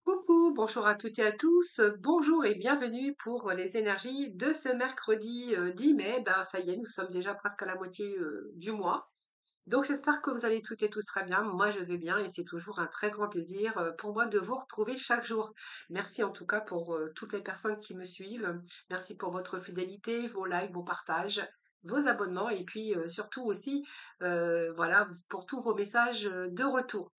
Coucou, bonjour à toutes et à tous, bonjour et bienvenue pour les énergies de ce mercredi 10 mai. Ben, ça y est, nous sommes déjà presque à la moitié du mois. Donc j'espère que vous allez toutes et tous très bien. Moi je vais bien et c'est toujours un très grand plaisir pour moi de vous retrouver chaque jour. Merci en tout cas pour toutes les personnes qui me suivent. Merci pour votre fidélité, vos likes, vos partages, vos abonnements et puis surtout aussi voilà pour tous vos messages de retour.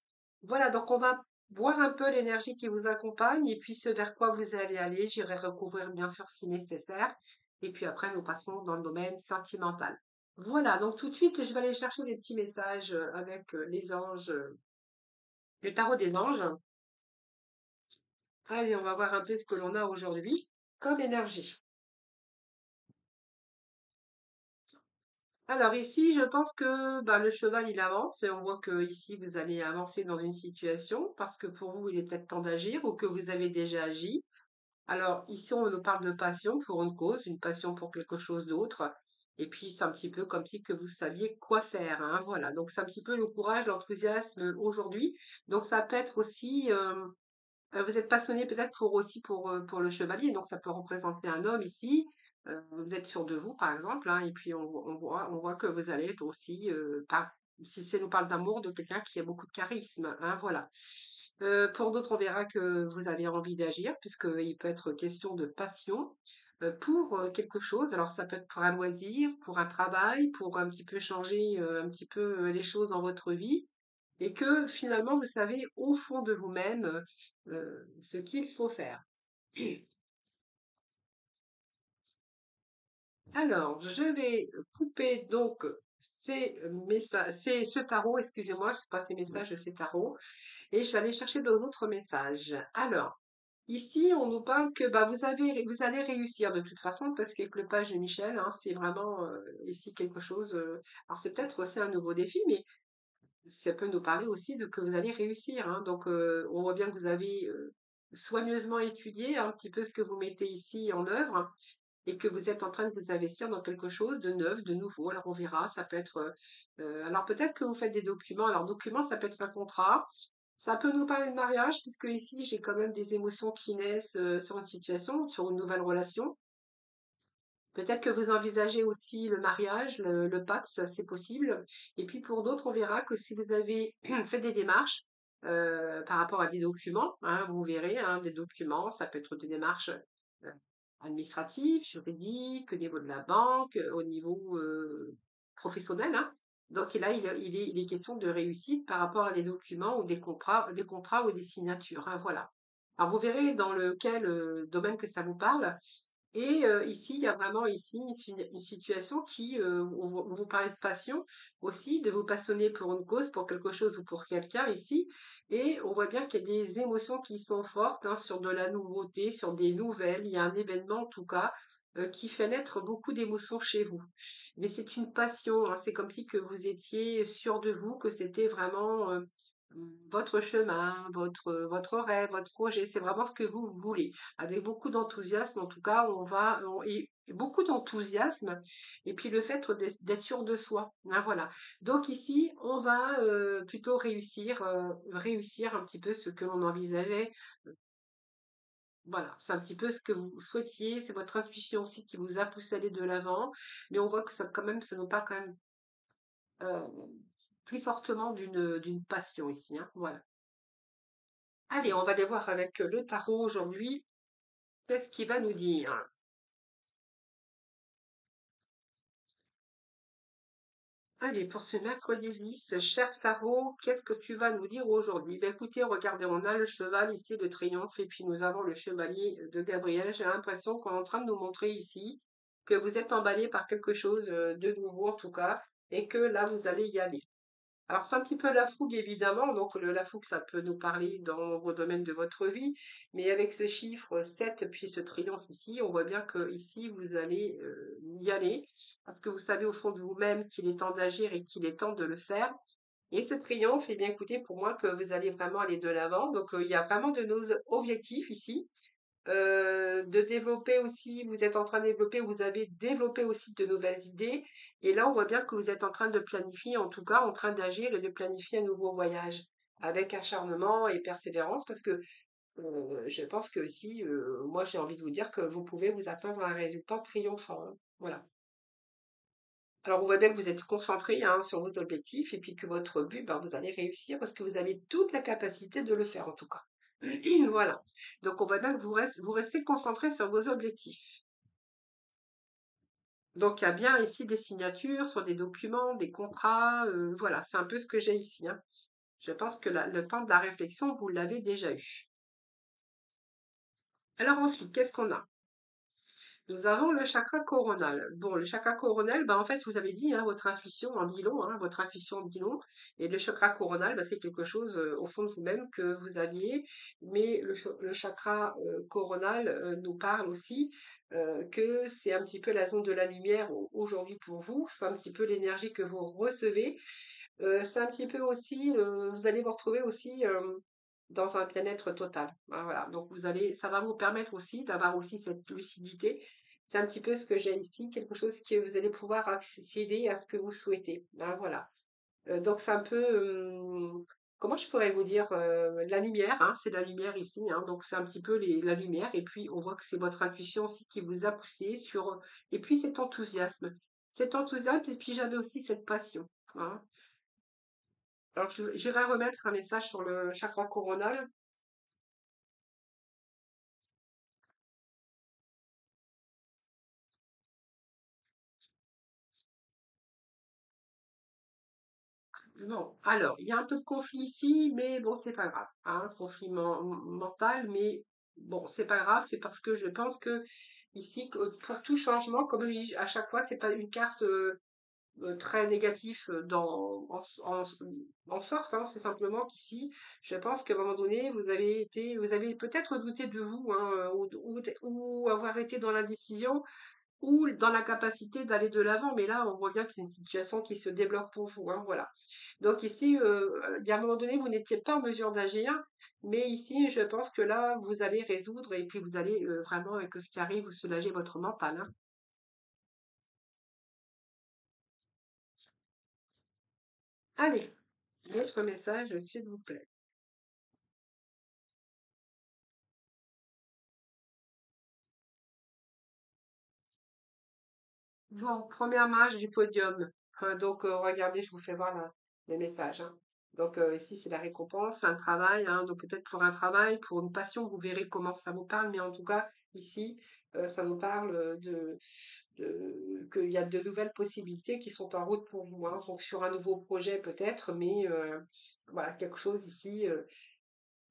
Voilà, donc on va voir un peu l'énergie qui vous accompagne et puis ce vers quoi vous allez aller. J'irai recouvrir bien sûr si nécessaire. Et puis après, nous passerons dans le domaine sentimental. Voilà, donc tout de suite, je vais aller chercher des petits messages avec les anges, le tarot des anges. Allez, on va voir un peu ce que l'on a aujourd'hui comme énergie. Alors ici, je pense que bah, le cheval, il avance et on voit que ici, vous allez avancer dans une situation parce que pour vous, il est peut-être temps d'agir ou que vous avez déjà agi. Alors, ici, on nous parle de passion pour une cause, une passion pour quelque chose d'autre. Et puis, c'est un petit peu comme si que vous saviez quoi faire, hein, voilà. Donc, c'est un petit peu le courage, l'enthousiasme aujourd'hui. Donc, ça peut être aussi, vous êtes passionné peut-être pour aussi pour le chevalier. Donc, ça peut représenter un homme ici. Vous êtes sûr de vous, par exemple, hein, et puis on voit que vous allez être aussi, si ça nous parle d'amour, de quelqu'un qui a beaucoup de charisme, hein, voilà. Pour d'autres, on verra que vous avez envie d'agir, puisqu'il peut être question de passion pour quelque chose. Alors, ça peut être pour un loisir, pour un travail, pour un petit peu changer un petit peu les choses dans votre vie, et que finalement, vous savez au fond de vous-même ce qu'il faut faire. Alors, je vais couper donc c'est ce tarot, excusez-moi, je sais pas ces messages, ces tarots, et je vais aller chercher d'autres messages. Alors, ici, on nous parle que bah, vous allez réussir de toute façon, parce qu'avec le page de Michel, hein, c'est vraiment ici quelque chose. Alors, c'est peut-être aussi un nouveau défi, mais ça peut nous parler aussi de que vous allez réussir, hein. Donc, on voit bien que vous avez soigneusement étudié un petit peu ce que vous mettez ici en œuvre et que vous êtes en train de vous investir dans quelque chose de neuf, de nouveau. Alors on verra, ça peut être. Alors peut-être que vous faites des documents. Alors documents, ça peut être un contrat. Ça peut nous parler de mariage, puisque ici j'ai quand même des émotions qui naissent sur une situation, sur une nouvelle relation. Peut-être que vous envisagez aussi le mariage, le Pacs, c'est possible. Et puis pour d'autres, on verra que si vous avez fait des démarches par rapport à des documents, hein, vous verrez, hein, des documents, ça peut être des démarches euh, administratives, juridiques, au niveau de la banque, au niveau professionnel, hein. Donc là, il est question de réussite par rapport à des documents ou des contrats ou des signatures, hein, voilà. Alors vous verrez dans lequel domaine que ça vous parle. Et ici, il y a vraiment ici une situation qui, où vous parlez de passion aussi, de vous passionner pour une cause, pour quelque chose ou pour quelqu'un ici. Et on voit bien qu'il y a des émotions qui sont fortes, hein, sur de la nouveauté, sur des nouvelles. Il y a un événement en tout cas qui fait naître beaucoup d'émotions chez vous. Mais c'est une passion, hein, c'est comme si que vous étiez sûr de vous, que c'était vraiment votre chemin, votre rêve, votre projet. C'est vraiment ce que vous voulez avec beaucoup d'enthousiasme. En tout cas, et beaucoup d'enthousiasme, et puis le fait d'être sûr de soi, hein, voilà. Donc ici, on va plutôt réussir un petit peu ce que l'on envisageait. Voilà, c'est un petit peu ce que vous souhaitiez, c'est votre intuition aussi qui vous a poussé à aller de l'avant, mais on voit que ça, quand même, ça nous parle quand même euh, plus fortement d'une passion ici, hein, voilà. Allez, on va aller voir avec le tarot aujourd'hui. Qu'est-ce qu'il va nous dire? Allez, pour ce mercredi 10, cher tarot, qu'est-ce que tu vas nous dire aujourd'hui? Ben écoutez, regardez, on a le cheval ici de triomphe et puis nous avons le chevalier de Gabriel. J'ai l'impression qu'on est en train de nous montrer ici que vous êtes emballé par quelque chose de nouveau en tout cas et que là vous allez y aller. Alors, c'est un petit peu la fougue, évidemment. Donc, la fougue, ça peut nous parler dans vos domaines de votre vie. Mais avec ce chiffre 7 puis ce triomphe ici, on voit bien que ici, vous allez y aller. Parce que vous savez au fond de vous-même qu'il est temps d'agir et qu'il est temps de le faire. Et ce triomphe, eh bien, écoutez, pour moi, que vous allez vraiment aller de l'avant. Donc, il y a vraiment de nos objectifs ici de développer aussi, vous êtes en train de développer, vous avez développé aussi de nouvelles idées. Et là, on voit bien que vous êtes en train de planifier, en tout cas en train d'agir et de planifier un nouveau voyage avec acharnement et persévérance, parce que Je pense que si, moi j'ai envie de vous dire que vous pouvez vous attendre à un résultat triomphant, hein. Voilà. Alors on voit bien que vous êtes concentré, hein, sur vos objectifs et puis que votre but, ben, vous allez réussir parce que vous avez toute la capacité de le faire en tout cas. Voilà. Donc on voit bien que vous restez concentré sur vos objectifs. Donc il y a bien ici des signatures sur des documents, des contrats, voilà, c'est un peu ce que j'ai ici, hein. Je pense que le temps de la réflexion, vous l'avez déjà eu. Alors ensuite, qu'est-ce qu'on a? Nous avons le chakra coronal. Bon, le chakra coronal, bah, en fait, vous avez dit, hein, votre intuition en dit long, hein, votre intuition en dit long. Et le chakra coronal, bah, c'est quelque chose au fond de vous-même que vous aviez. Mais le chakra coronal nous parle aussi que c'est un petit peu la zone de la lumière aujourd'hui pour vous. C'est un petit peu l'énergie que vous recevez. C'est un petit peu aussi, vous allez vous retrouver aussi dans un bien-être total. Hein, voilà. Donc ça va vous permettre aussi d'avoir aussi cette lucidité. C'est un petit peu ce que j'ai ici, quelque chose que vous allez pouvoir accéder à ce que vous souhaitez. Hein, voilà. Donc c'est un peu, comment je pourrais vous dire, la lumière, hein, c'est la lumière ici, hein, donc c'est un petit peu la lumière, et puis on voit que c'est votre intuition aussi qui vous a poussé sur, et puis cet enthousiasme, et puis j'avais aussi cette passion. Hein. Alors, j'irai remettre un message sur le chakra coronal. Bon, alors, il y a un peu de conflit ici, mais bon, c'est pas grave. Hein, conflit mental, mais bon, c'est pas grave, c'est parce que je pense que ici, pour tout changement, comme je dis à chaque fois, c'est pas une carte très négative en sorte, hein, c'est simplement qu'ici, je pense qu'à un moment donné, vous avez peut-être douté de vous, hein, ou avoir été dans l'indécision, ou dans la capacité d'aller de l'avant. Mais là, on voit bien que c'est une situation qui se débloque pour vous, hein, voilà. Donc ici, il y a un moment donné, vous n'étiez pas en mesure d'agir, mais ici, je pense que là, vous allez résoudre et puis vous allez vraiment, avec ce qui arrive, vous soulager votre mental, hein. Allez, votre message, s'il vous plaît. Bon, première marche du podium. Donc, regardez, je vous fais voir les messages, hein. Donc, ici, c'est la récompense, un travail, hein. Donc, peut-être pour un travail, pour une passion, vous verrez comment ça vous parle. Mais en tout cas, ici, ça nous parle qu'il y a de nouvelles possibilités qui sont en route pour vous, hein. Donc, sur un nouveau projet, peut-être, mais voilà, quelque chose ici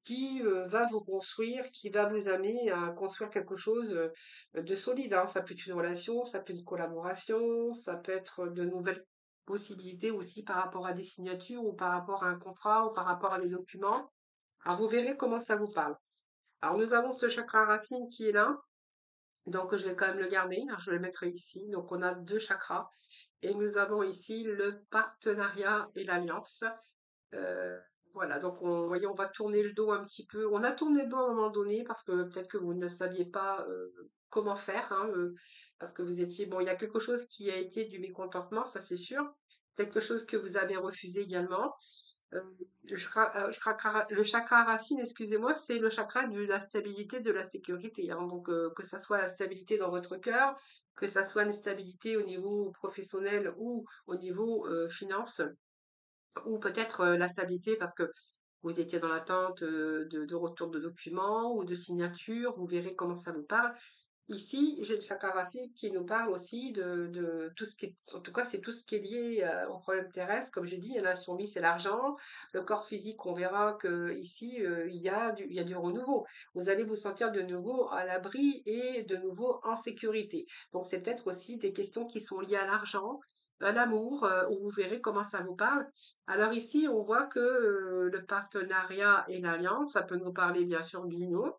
qui va vous construire, qui va vous amener à construire quelque chose de solide, hein. Ça peut être une relation, ça peut être une collaboration, ça peut être de nouvelles possibilités aussi par rapport à des signatures ou par rapport à un contrat ou par rapport à des documents. Alors vous verrez comment ça vous parle. Alors nous avons ce chakra racine qui est là, donc je vais quand même le garder. Alors, je le mettrai ici. Donc on a deux chakras et nous avons ici le partenariat et l'alliance. Heu, voilà, donc voyez, on va tourner le dos un petit peu. On a tourné le dos à un moment donné parce que peut-être que vous ne saviez pas, comment faire, hein, parce que vous étiez bon, il y a quelque chose qui a été du mécontentement, ça c'est sûr. Quelque chose que vous avez refusé également. Le chakra racine, excusez-moi, c'est le chakra de la stabilité, de la sécurité, hein. Donc, que ça soit la stabilité dans votre cœur, que ça soit une stabilité au niveau professionnel ou au niveau, finances. Ou peut-être la stabilité parce que vous étiez dans l'attente de retour de documents ou de signature, vous verrez comment ça vous parle. Ici, j'ai le chakra racine qui nous parle aussi de tout ce qui est, en tout cas, c'est tout ce qui est lié au problème terrestre. Comme j'ai dit, il y en a sur lui, c'est l'argent. Le corps physique, on verra que ici, il y a du renouveau. Vous allez vous sentir de nouveau à l'abri et de nouveau en sécurité. Donc, c'est peut-être aussi des questions qui sont liées à l'argent, à l'amour, où vous verrez comment ça vous parle. Alors ici, on voit que le partenariat et l'alliance, ça peut nous parler bien sûr d'union,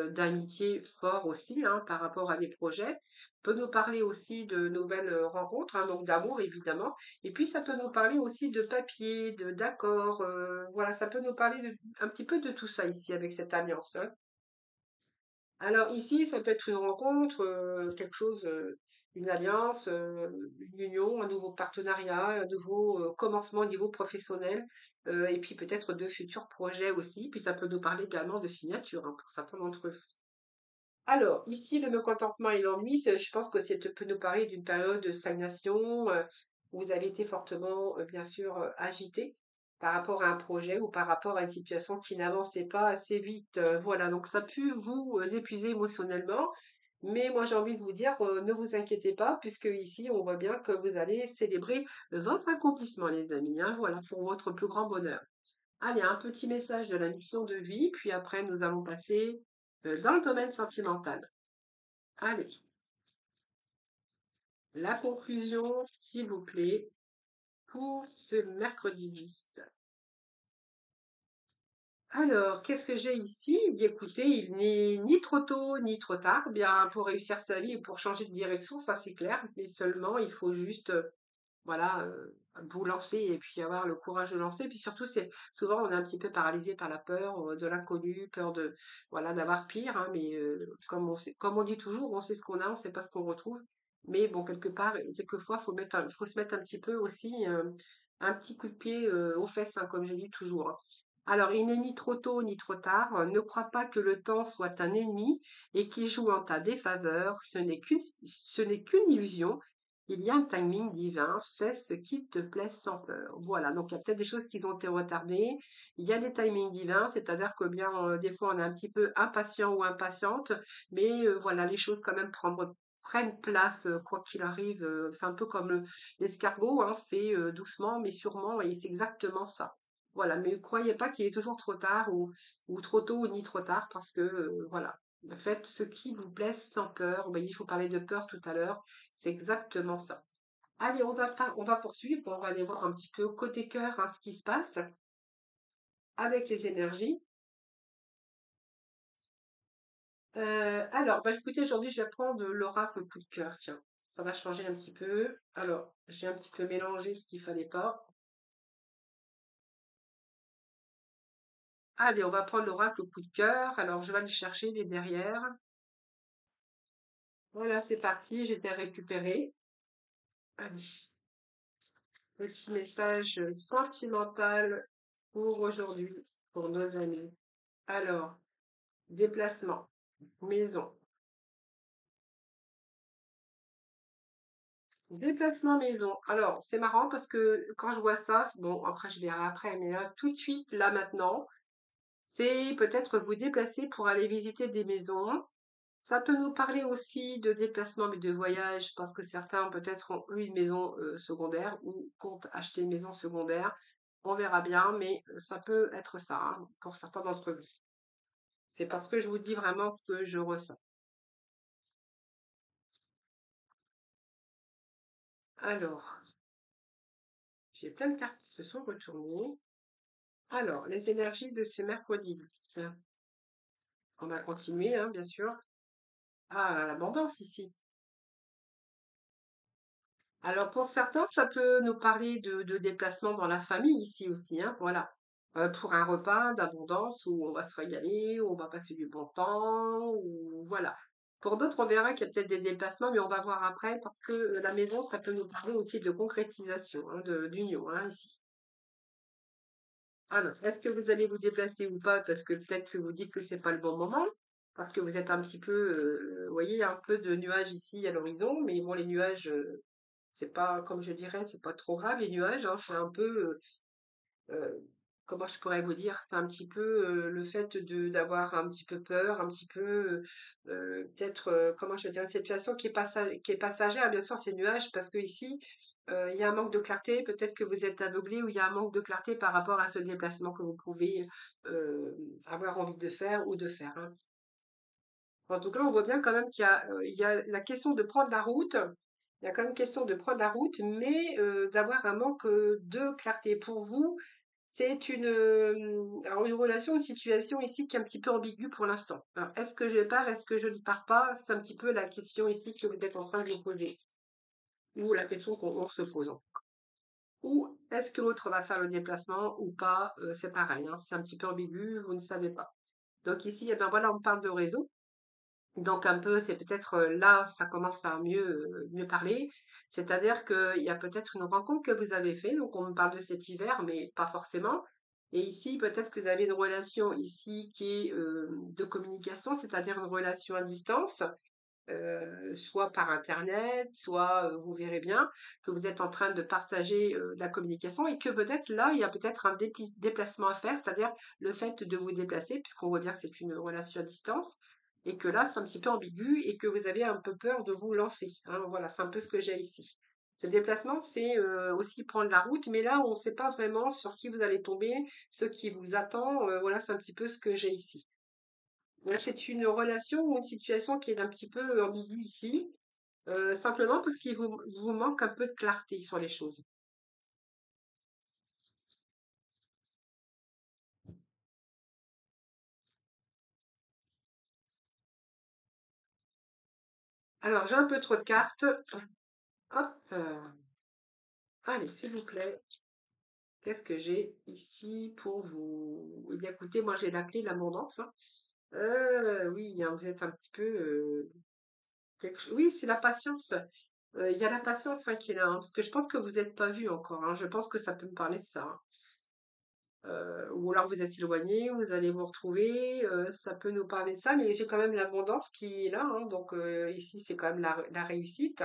d'amitié fort aussi, hein, par rapport à des projets. Peut nous parler aussi de nouvelles rencontres, hein, donc d'amour évidemment. Et puis ça peut nous parler aussi de papier, de d'accords. Voilà, ça peut nous parler un petit peu de tout ça ici avec cette alliance, hein. Alors ici, ça peut être une rencontre, quelque chose, une alliance, une union, un nouveau partenariat, un nouveau commencement au niveau professionnel, et puis peut-être de futurs projets aussi. Puis ça peut nous parler également de signature, hein, pour certains d'entre eux. Alors, ici, le mécontentement et l'ennui, je pense que c'est peut nous parler d'une période de stagnation, où vous avez été fortement, bien sûr, agité par rapport à un projet ou par rapport à une situation qui n'avançait pas assez vite. Voilà, donc ça a pu vous épuiser émotionnellement. Mais moi, j'ai envie de vous dire, ne vous inquiétez pas, puisque ici, on voit bien que vous allez célébrer votre accomplissement, les amis, hein, voilà, pour votre plus grand bonheur. Allez, un petit message de la mission de vie, puis après, nous allons passer dans le domaine sentimental. Allez, la conclusion, s'il vous plaît, pour ce mercredi 10. Alors, qu'est-ce que j'ai ici? Eh bien, écoutez, il n'est ni trop tôt ni trop tard. Bien, pour réussir sa vie et pour changer de direction, ça c'est clair. Mais seulement, il faut juste, voilà, vous lancer et puis avoir le courage de lancer. Puis surtout, c'est souvent on est un petit peu paralysé par la peur de l'inconnu, peur de, voilà, d'avoir pire. Hein, mais comme on dit toujours, on sait ce qu'on a, on sait pas ce qu'on retrouve. Mais bon, quelque part, quelquefois, faut se mettre un petit peu aussi un petit coup de pied aux fesses, hein, comme je dis toujours. Hein. Alors, il n'est ni trop tôt ni trop tard. Ne crois pas que le temps soit un ennemi et qu'il joue en ta défaveur. Ce n'est qu'une illusion. Il y a un timing divin. Fais ce qui te plaît sans peur. Voilà. Donc, il y a peut-être des choses qui ont été retardées. Il y a des timings divins, c'est-à-dire que bien, des fois, on est un petit peu impatient ou impatiente, mais voilà, les choses quand même prennent place, quoi qu'il arrive. C'est un peu comme l'escargot, hein, c'est doucement mais sûrement, et c'est exactement ça. Voilà, mais ne croyez pas qu'il est toujours trop tard ou trop tôt ni trop tard parce que voilà. Faites ce qui vous plaît sans peur. Ben, il faut parler de peur tout à l'heure. C'est exactement ça. Allez, on va poursuivre. On va aller voir un petit peu côté cœur, hein, ce qui se passe avec les énergies. Alors, bah, écoutez, aujourd'hui, je vais prendre l'oracle coup de cœur. Tiens, ça va changer un petit peu. Alors, j'ai un petit peu mélangé ce qu'il fallait pas. Allez, on va prendre l'oracle coup de cœur. Alors, je vais aller chercher les derrière. Voilà, c'est parti, j'étais récupéré. Allez, petit message sentimental pour aujourd'hui, pour nos amis. Alors, déplacement, maison. Déplacement maison. Alors, c'est marrant parce que quand je vois ça, bon, après je verrai après, mais là, tout de suite, là maintenant, c'est peut-être vous déplacer pour aller visiter des maisons. Ça peut nous parler aussi de déplacement, mais de voyage, parce que certains peut-être ont eu une maison secondaire ou comptent acheter une maison secondaire. On verra bien, mais ça peut être ça, hein, pour certains d'entre vous. C'est parce que je vous dis vraiment ce que je ressens. Alors, j'ai plein de cartes qui se sont retournées. Alors, les énergies de ce mercredi 10. On va continuer, hein, bien sûr. Ah, l'abondance ici. Alors pour certains, ça peut nous parler de déplacement dans la famille ici aussi, hein, voilà. Pour un repas d'abondance où on va se régaler, où on va passer du bon temps, ou voilà. Pour d'autres, on verra qu'il y a peut-être des déplacements, mais on va voir après parce que la maison, ça peut nous parler aussi de concrétisation, hein, d'union, hein, ici. Alors, est-ce que vous allez vous déplacer ou pas? Parce que peut-être que vous dites que c'est pas le bon moment, parce que vous êtes un petit peu, vous voyez, un peu de nuages ici à l'horizon, mais bon, les nuages, c'est pas, comme je dirais, c'est pas trop grave, les nuages, hein, c'est un peu, euh, comment je pourrais vous dire, c'est un petit peu le fait d'avoir un petit peu peur, un petit peu, peut-être, comment je veux dire, une situation qui est passagère, bien sûr, ces nuages, parce que ici, il y a un manque de clarté, peut-être que vous êtes aveuglé ou il y a un manque de clarté par rapport à ce déplacement que vous pouvez euh, avoir envie de faire ou de faire. Hein. En tout cas, on voit bien quand même il y a la question de prendre la route. Il y a quand même question de prendre la route, mais d'avoir un manque de clarté. Pour vous, c'est alors une relation, une situation ici qui est un petit peu ambiguë pour l'instant. Alors, est-ce que je pars, est-ce que je ne pars pas? C'est un petit peu la question ici que vous êtes en train de vous poser, ou la question qu'on se pose. Ou est-ce que l'autre va faire le déplacement ou pas? C'est pareil, hein, c'est un petit peu ambigu, vous ne savez pas. Donc ici, eh ben voilà, on parle de réseau. Donc un peu, c'est peut-être là, ça commence à mieux parler. C'est-à-dire qu'il y a peut-être une rencontre que vous avez fait. Donc on me parle de cet hiver, mais pas forcément. Et ici, peut-être que vous avez une relation ici qui est de communication, c'est-à-dire une relation à distance, soit par internet, soit vous verrez bien que vous êtes en train de partager la communication et que peut-être là, il y a peut-être un déplacement à faire, c'est-à-dire le fait de vous déplacer, puisqu'on voit bien que c'est une relation à distance, et que là, c'est un petit peu ambigu et que vous avez un peu peur de vous lancer, hein. Voilà, c'est un peu ce que j'ai ici. Ce déplacement, c'est aussi prendre la route, mais là, on ne sait pas vraiment sur qui vous allez tomber, ce qui vous attend. Voilà, c'est un petit peu ce que j'ai ici. Ouais, c'est une relation ou une situation qui est un petit peu ambiguë ici, simplement parce qu'il vous manque un peu de clarté sur les choses. Alors, j'ai un peu trop de cartes. Hop, allez, s'il vous plaît, qu'est-ce que j'ai ici pour vous? Eh bien, écoutez, moi j'ai la clé de l'abondance, hein. Oui, hein, vous êtes un petit peu oui, c'est la patience. Il y a la patience hein, qui est là, hein, parce que je pense que vous n'êtes pas vu encore, hein. Je pense que ça peut me parler de ça, hein. Ou alors vous êtes éloigné, vous allez vous retrouver, ça peut nous parler de ça, mais j'ai quand même l'abondance qui est là, hein, donc ici c'est quand même la réussite.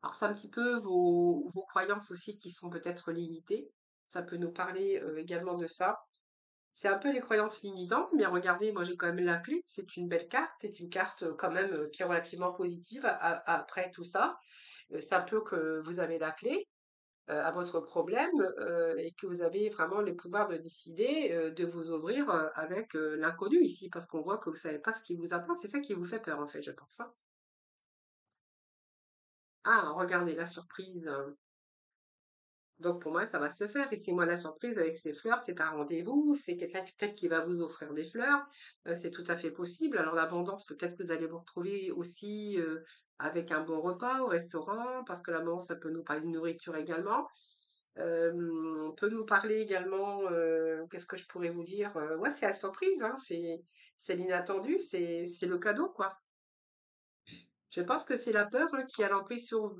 Alors c'est un petit peu vos croyances aussi qui sont peut-être limitées. Ça peut nous parler également de ça. C'est un peu les croyances limitantes, mais regardez, moi j'ai quand même la clé. C'est une belle carte, c'est une carte quand même qui est relativement positive après tout ça. C'est un peu que vous avez la clé à votre problème et que vous avez vraiment le pouvoir de décider de vous ouvrir avec l'inconnu ici, parce qu'on voit que vous savez pas ce qui vous attend. C'est ça qui vous fait peur en fait, je pense, hein. Ah, regardez la surprise. Donc pour moi, ça va se faire. Ici, moi, la surprise avec ces fleurs, c'est un rendez-vous, c'est quelqu'un peut-être qui va vous offrir des fleurs, c'est tout à fait possible. Alors l'abondance, peut-être que vous allez vous retrouver aussi avec un bon repas au restaurant, parce que l'abondance, ça peut nous parler de nourriture également. On peut nous parler également, qu'est-ce que je pourrais vous dire? Ouais, c'est la surprise, hein, c'est l'inattendu, c'est le cadeau, quoi. Je pense que c'est la peur hein, qui a l'emprise sur vous.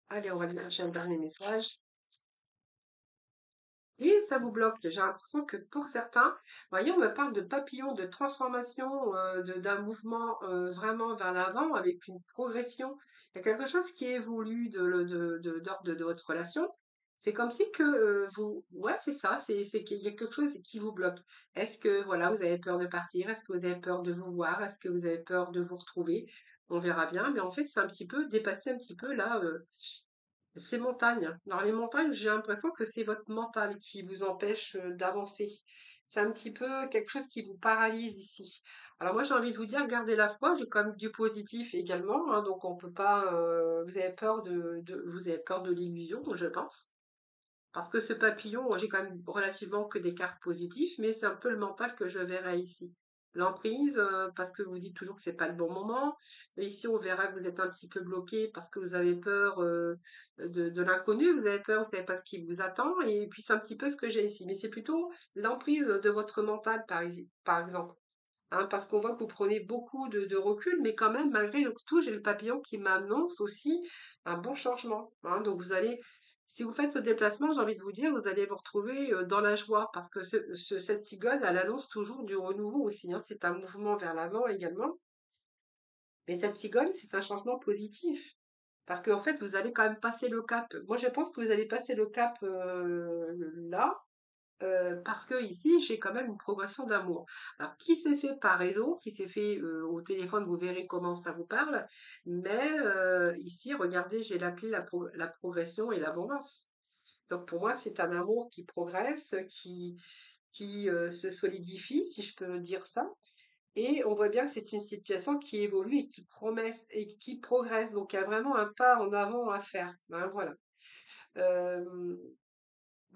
Allez, on va aller chercher un dernier message. Et ça vous bloque. J'ai l'impression que pour certains, voyez, on me parle de papillon, de transformation, d'un mouvement vraiment vers l'avant avec une progression. Il y a quelque chose qui évolue d'ordre de votre relation. C'est comme si que ouais, c'est ça, c'est qu'il y a quelque chose qui vous bloque. Est-ce que voilà, vous avez peur de partir? Est-ce que vous avez peur de vous voir? Est-ce que vous avez peur de vous retrouver? On verra bien. Mais en fait, c'est un petit peu dépasser un petit peu là. Ces montagnes. Alors les montagnes, j'ai l'impression que c'est votre mental qui vous empêche d'avancer. C'est un petit peu quelque chose qui vous paralyse ici. Alors moi j'ai envie de vous dire, gardez la foi, j'ai quand même du positif également, hein, donc on peut pas. Vous avez peur vous avez peur de l'illusion, je pense. Parce que ce papillon, j'ai quand même relativement que des cartes positives, mais c'est un peu le mental que je verrai ici. L'emprise, parce que vous dites toujours que c'est pas le bon moment. Et ici, on verra que vous êtes un petit peu bloqué parce que vous avez peur de l'inconnu, vous avez peur, vous savez pas ce qui vous attend. Et puis c'est un petit peu ce que j'ai ici. Mais c'est plutôt l'emprise de votre mental, par exemple. Hein, parce qu'on voit que vous prenez beaucoup de recul, mais quand même, malgré tout, j'ai le papillon qui m'annonce aussi un bon changement, hein. Donc vous allez, si vous faites ce déplacement, j'ai envie de vous dire, vous allez vous retrouver dans la joie, parce que cette cigogne, elle annonce toujours du renouveau aussi, hein. C'est un mouvement vers l'avant également. Mais cette cigogne, c'est un changement positif. Parce qu'en fait, vous allez quand même passer le cap. Moi, je pense que vous allez passer le cap là, parce que ici, j'ai quand même une progression d'amour. Alors, qui s'est fait par réseau, qui s'est fait au téléphone, vous verrez comment ça vous parle. Mais ici, regardez, j'ai la clé, la progression et l'abondance. Donc, pour moi, c'est un amour qui progresse, qui se solidifie, si je peux dire ça. Et on voit bien que c'est une situation qui évolue et qui promet et qui progresse. Donc, il y a vraiment un pas en avant à faire, hein, voilà. Euh,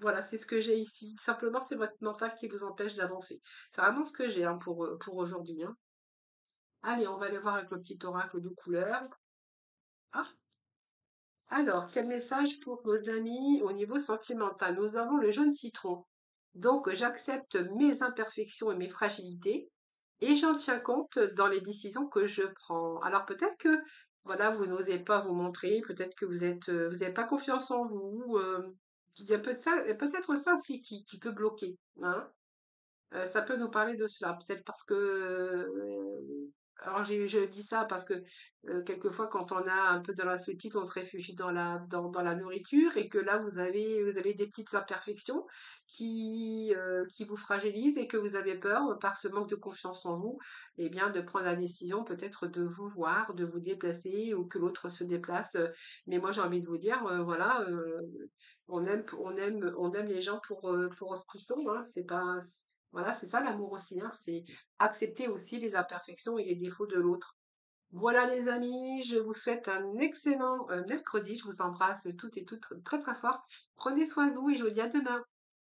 voilà, c'est ce que j'ai ici. Simplement, c'est votre mental qui vous empêche d'avancer. C'est vraiment ce que j'ai hein, pour aujourd'hui, hein. Allez, on va aller voir avec le petit oracle de couleur. Ah, Alors, quel message pour nos amis au niveau sentimental? Nous avons le jaune citron. Donc, j'accepte mes imperfections et mes fragilités et j'en tiens compte dans les décisions que je prends. Alors, peut-être que, voilà, vous n'osez pas vous montrer, peut-être que vous n'avez pas confiance en vous. Il y a peut-être ça aussi qui peut bloquer, hein. Ça peut nous parler de cela, peut-être parce que, alors je dis ça parce que quelquefois quand on a un peu de la solitude, on se réfugie dans la nourriture et que là vous avez des petites imperfections qui vous fragilisent et que vous avez peur par ce manque de confiance en vous, eh bien de prendre la décision peut-être de vous voir, de vous déplacer ou que l'autre se déplace. Mais moi j'ai envie de vous dire, voilà, on aime les gens pour ce qu'ils sont, hein, c'est pas voilà, c'est ça l'amour aussi, hein, c'est accepter aussi les imperfections et les défauts de l'autre. Voilà les amis, je vous souhaite un excellent mercredi. Je vous embrasse toutes et toutes très très fort. Prenez soin de vous et je vous dis à demain.